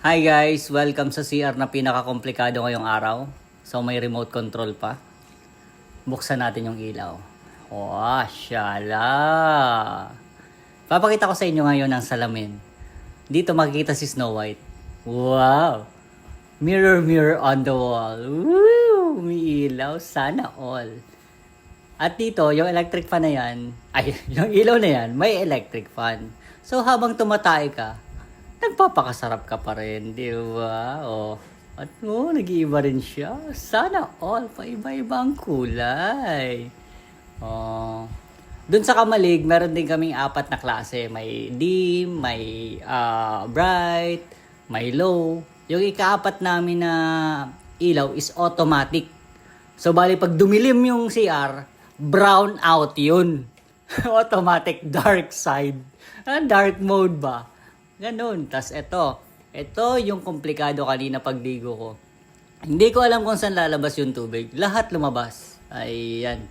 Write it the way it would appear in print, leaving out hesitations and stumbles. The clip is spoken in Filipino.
Hi guys! Welcome sa CR na pinaka-komplikado ngayong araw. So may remote control pa. Buksan natin yung ilaw. Wow, syala! Papakita ko sa inyo ngayon ang salamin. Dito makikita si Snow White. Wow! Mirror, mirror on the wall. Woo! May ilaw. Sana all. At dito, yung electric fan na yan, yung ilaw na yan, may electric fan. So habang tumatay ka, nagpapakasarap ka pa rin, di ba? At nag-iiba rin siya. Sana all, paiba-iba ang kulay. Doon sa Kamalig, meron din kaming 4 na klase. May dim, may bright, may low. Yung ika-4 namin na ilaw is automatic. So, bali pag dumilim yung CR, brown out yun. Automatic dark side. Dark mode ba? Ganun. Tas ito yung komplikado kanina pagdigo ko. Hindi ko alam kung saan lalabas yung tubig. Lahat lumabas. Ayan.